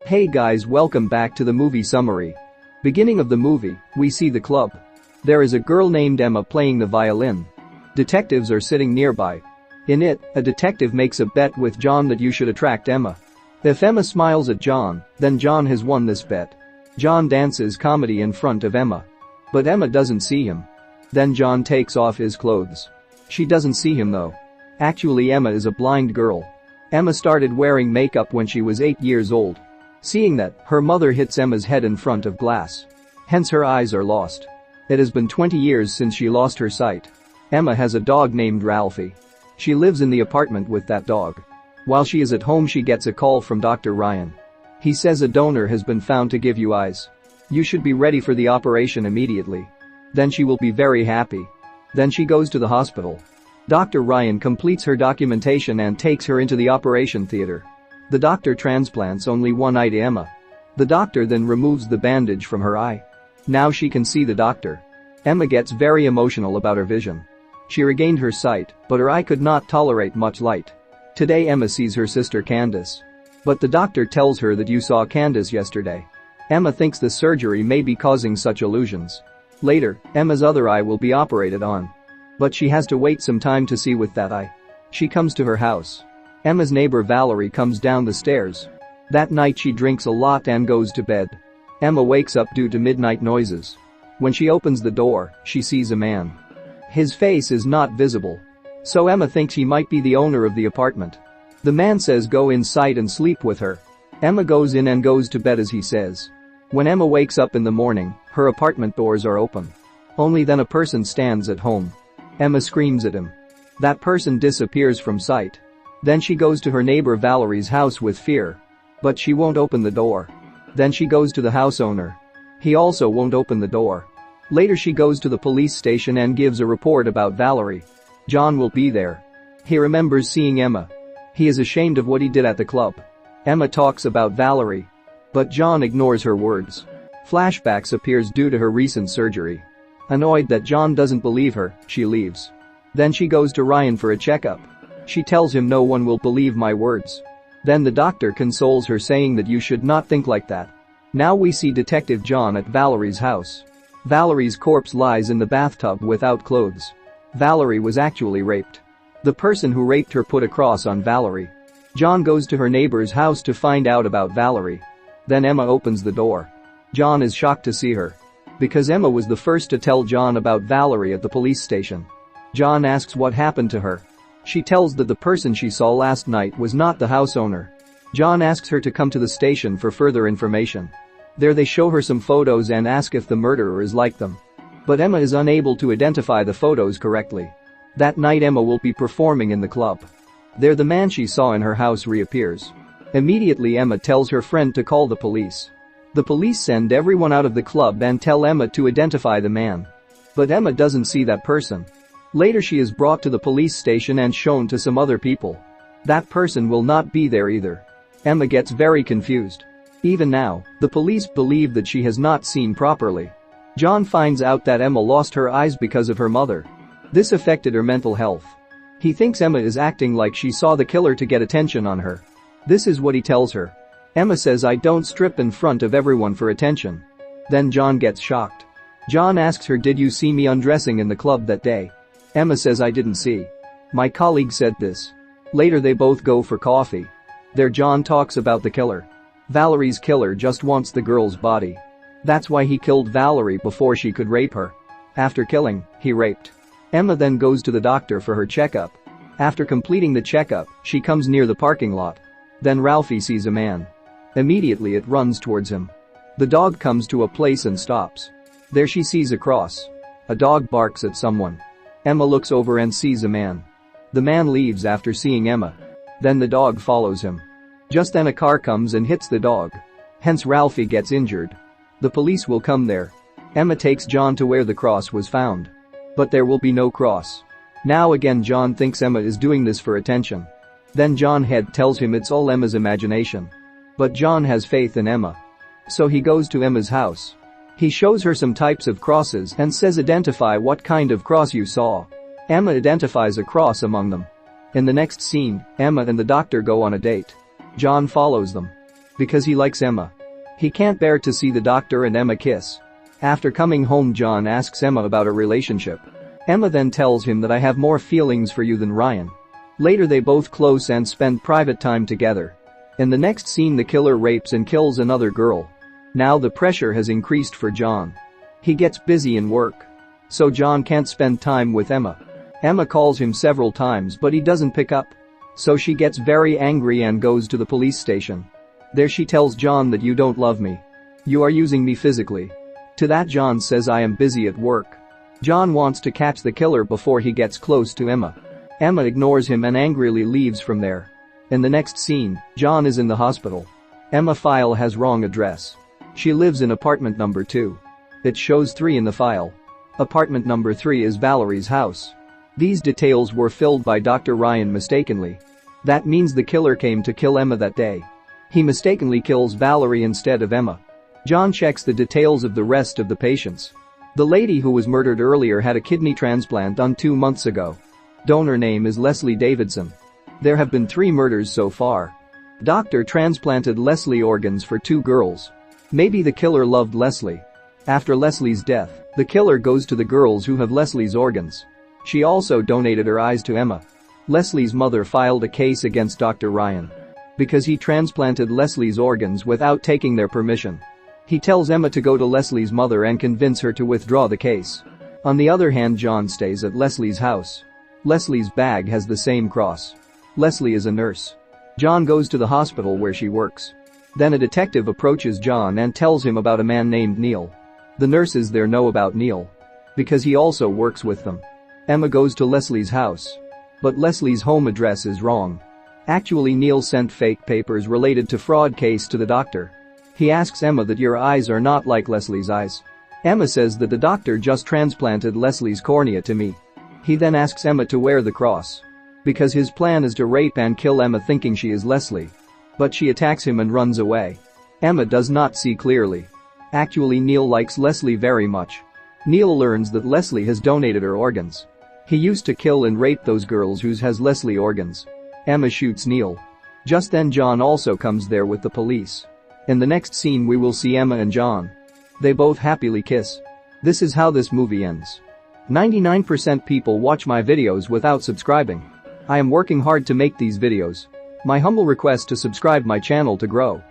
Hey guys, welcome back to the movie summary. Beginning of the movie, we see the club. There is a girl named Emma playing the violin. Detectives are sitting nearby. In it, a detective makes a bet with John that you should attract Emma. If Emma smiles at John, then John has won this bet. John dances comedy in front of Emma. But Emma doesn't see him. Then John takes off his clothes. She doesn't see him though. Actually, Emma is a blind girl. Emma started wearing makeup when she was 8 years old. Seeing that, her mother hits Emma's head in front of glass. Hence her eyes are lost. It has been 20 years since she lost her sight. Emma has a dog named Ralphie. She lives in the apartment with that dog. While she is at home, she gets a call from Dr. Ryan. He says a donor has been found to give you eyes. You should be ready for the operation immediately. Then she will be very happy. Then she goes to the hospital. Dr. Ryan completes her documentation and takes her into the operation theater. The doctor transplants only one eye to Emma. The doctor then removes the bandage from her eye. Now she can see the doctor. Emma gets very emotional about her vision. She regained her sight, but her eye could not tolerate much light. Today Emma sees her sister Candace. But the doctor tells her that you saw Candace yesterday. Emma thinks the surgery may be causing such illusions. Later, Emma's other eye will be operated on. But she has to wait some time to see with that eye. She comes to her house. Emma's neighbor Valerie comes down the stairs. That night she drinks a lot and goes to bed. Emma wakes up due to midnight noises. When she opens the door, she sees a man. His face is not visible. So Emma thinks he might be the owner of the apartment. The man says go inside and sleep with her. Emma goes in and goes to bed as he says. When Emma wakes up in the morning, her apartment doors are open. Only then a person stands at home. Emma screams at him. That person disappears from sight. Then she goes to her neighbor Valerie's house with fear. But she won't open the door. Then she goes to the house owner. He also won't open the door. Later she goes to the police station and gives a report about Valerie. John will be there. He remembers seeing Emma. He is ashamed of what he did at the club. Emma talks about Valerie. But John ignores her words. Flashbacks appears due to her recent surgery. Annoyed that John doesn't believe her, she leaves. Then she goes to Ryan for a checkup. She tells him no one will believe my words. Then the doctor consoles her saying that you should not think like that. Now we see Detective John at Valerie's house. Valerie's corpse lies in the bathtub without clothes. Valerie was actually raped. The person who raped her put a cross on Valerie. John goes to her neighbor's house to find out about Valerie. Then Emma opens the door. John is shocked to see her. Because Emma was the first to tell John about Valerie at the police station. John asks what happened to her. She tells that the person she saw last night was not the house owner. John asks her to come to the station for further information. There they show her some photos and ask if the murderer is like them. But Emma is unable to identify the photos correctly. That night Emma will be performing in the club. There the man she saw in her house reappears. Immediately Emma tells her friend to call the police. The police send everyone out of the club and tell Emma to identify the man. But Emma doesn't see that person. Later she is brought to the police station and shown to some other people. That person will not be there either. Emma gets very confused. Even now, the police believe that she has not seen properly. John finds out that Emma lost her eyes because of her mother. This affected her mental health. He thinks Emma is acting like she saw the killer to get attention on her. This is what he tells her. Emma says I don't strip in front of everyone for attention. Then John gets shocked. John asks her, did you see me undressing in the club that day? Emma says I didn't see. My colleague said this. Later they both go for coffee. There John talks about the killer. Valerie's killer just wants the girl's body. That's why he killed Valerie before she could rape her. After killing, he raped. Emma then goes to the doctor for her checkup. After completing the checkup, she comes near the parking lot. Then Ralphie sees a man. Immediately it runs towards him. The dog comes to a place and stops. There she sees a cross. A dog barks at someone. Emma looks over and sees a man. The man leaves after seeing Emma. Then the dog follows him. Just then a car comes and hits the dog. Hence Ralphie gets injured. The police will come there. Emma takes John to where the cross was found. But there will be no cross. Now again John thinks Emma is doing this for attention. Then John Head tells him it's all Emma's imagination. But John has faith in Emma. So he goes to Emma's house. He shows her some types of crosses and says identify what kind of cross you saw. Emma identifies a cross among them. In the next scene, Emma and the doctor go on a date. John follows them. Because he likes Emma. He can't bear to see the doctor and Emma kiss. After coming home, John asks Emma about a relationship. Emma then tells him that I have more feelings for you than Ryan. Later they both close and spend private time together. In the next scene, the killer rapes and kills another girl. Now the pressure has increased for John. He gets busy in work. So John can't spend time with Emma. Emma calls him several times but he doesn't pick up. So she gets very angry and goes to the police station. There she tells John that you don't love me. You are using me physically. To that John says I am busy at work. John wants to catch the killer before he gets close to Emma. Emma ignores him and angrily leaves from there. In the next scene, John is in the hospital. Emma file has wrong address. She lives in apartment number 2. It shows 3 in the file. Apartment number 3 is Valerie's house. These details were filled by Dr. Ryan mistakenly. That means the killer came to kill Emma that day. He mistakenly kills Valerie instead of Emma. John checks the details of the rest of the patients. The lady who was murdered earlier had a kidney transplant done 2 months ago. Donor name is Leslie Davidson. There have been 3 murders so far. Doctor transplanted Leslie organs for 2 girls. Maybe the killer loved Leslie. After Leslie's death, the killer goes to the girls who have Leslie's organs. She also donated her eyes to Emma. Leslie's mother filed a case against Dr. Ryan because he transplanted Leslie's organs without taking their permission. He tells Emma to go to Leslie's mother and convince her to withdraw the case. On the other hand, John stays at Leslie's house. Leslie's bag has the same cross. Leslie is a nurse. John goes to the hospital where she works. Then a detective approaches John and tells him about a man named Neil. The nurses there know about Neil because he also works with them. Emma goes to Leslie's house. But Leslie's home address is wrong. Actually, Neil sent fake papers related to fraud case to the doctor. He asks Emma that your eyes are not like Leslie's eyes. Emma says that the doctor just transplanted Leslie's cornea to me. He then asks Emma to wear the cross because his plan is to rape and kill Emma thinking she is Leslie. But she attacks him and runs away. Emma does not see clearly. Actually, Neil likes Leslie very much. Neil learns that Leslie has donated her organs. He used to kill and rape those girls who has Leslie organs. Emma shoots Neil. Just then John also comes there with the police. In the next scene we will see Emma and John. They both happily kiss. This is how this movie ends. 99% people watch my videos without subscribing. I am working hard to make these videos. My humble request to subscribe my channel to grow.